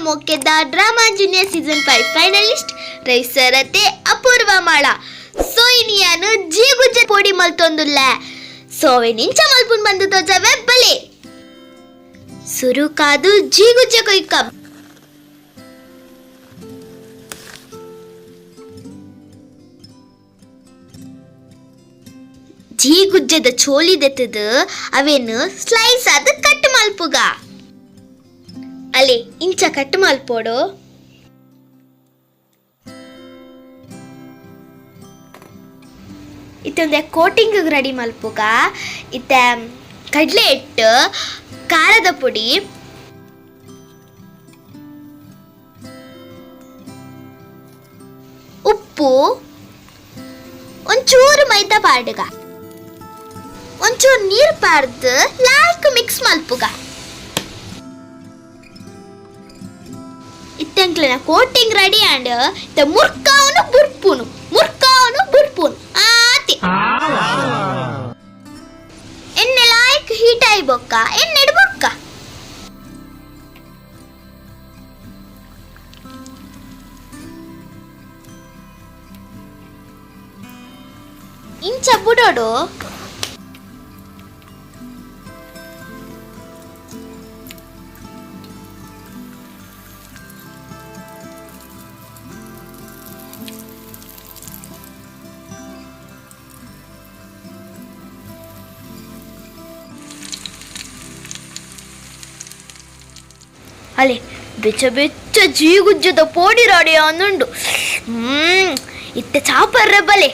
ಮೊಕ್ಕೆದ drama junior season 5 finalist ರೈಸರತೆ ಅಪೂರ್ವ ಮಾಳ ಸೋಯಿನಿಯಾನು ಜೀಗುಜ್ಜ ಪೋಡಿ ಮಲ್ತೊಂದುಲ್ಲ ಸೋವೆನಿಂಚ ಮಲ್ಪುನ್ ಬಂದು ತೋಜವೆ ಬಲೆ ಸುರು ಕಾದು ಜೀಗುಜ್ಜ ಕೊಯ್ಕ ಜೀಗುಜ್ಜದ ಚೋಲಿದೆತ್ತದು ಅವೇನು ಸ್ಲೈಸ್ ಆದ ಕಟ್ ಮಲ್ಪುಗ ಅಲೆ ಇಂಚ ಕಟ್ ಮಲ್ಪೋಡು ಇತ್ತೊಂದೆ ಕೋಟಿಂಗ್ ರೆಡಿ ಮಲ್ಪುಗ ಇತ್ತ ಕಡ್ಲೆ ಹಿಟ್ಟು ಖಾರದ ಪುಡಿ ಉಪ್ಪು ಒಂಚೂರು ಮೈದಾ ಪಾಡುಗ ಒಂಚೂರು ನೀರು ಪಾರ್ದು ಲಾಯ್ಕ್ ಮಿಕ್ಸ್ ಮಲ್ಪುಗ ಇತ್ತಂಕ್ಲೆನ ಕೋಟಿಂಗ್ ರೆಡಿ ಆಂಡ್ ಇತ್ತ ಮುರ್ಕಾವನು ಬುರ್ಪುನು ಆತಿ ಎಣ್ಣೆ ಲಾಯ್ಕ್ ಹೀಟ್ ಆಯಿ ಬೊಕ್ಕ ಎಣ್ಣೆ ಬೊಕ್ಕ ಇಂಚ ಬುಡೋಡು ಅಲೆ ಬೆಚ್ಚ ಬೆಚ್ಚ ಜೀಗುಜ್ಜದ ಪೋಡಿ ರಾಡಿ ಅನ್ನುಂಡು ಇತ್ತೆ ಚಾಪರ್ರೆ ಬಲೆ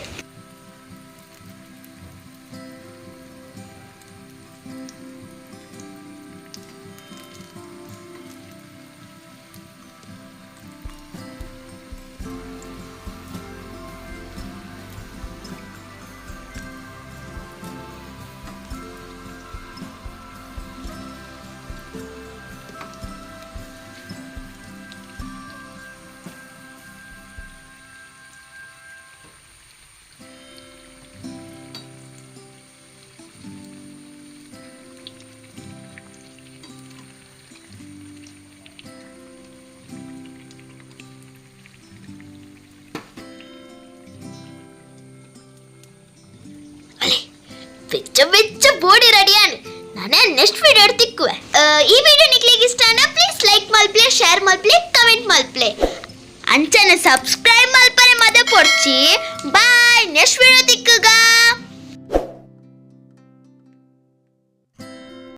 ಬೆಚ್ಚ ಬೆಚ್ಚ ಬೋಡಿ ರೆಡಿಯಾನ್ ನಾನೇ ನೆಕ್ಸ್ಟ್ ವಿಡಿಯೋ ತಿಕ್ಕುವೆ ಈ ವಿಡಿಯೋ ನಿಕ್ಲಿಗೆ ಇಷ್ಟನಾ ಪ್ಲೀಸ್ ಲೈಕ್ ಮಲ್ಪ್ಲೆ ಶೇರ್ ಮಲ್ಪ್ಲೆ ಕಮೆಂಟ್ ಮಲ್ಪ್ಲೆ ಅಂಚನೆ ಸಬ್ಸ್ಕ್ರೈಬ್ ಮಲ್ಪರೆ ಮದೆ ಪೊಡ್ಚಿ ಬಾಯ್ ನೆಕ್ಸ್ಟ್ ವಿಡಿಯೋ ತಿಕ್ಕುಗ.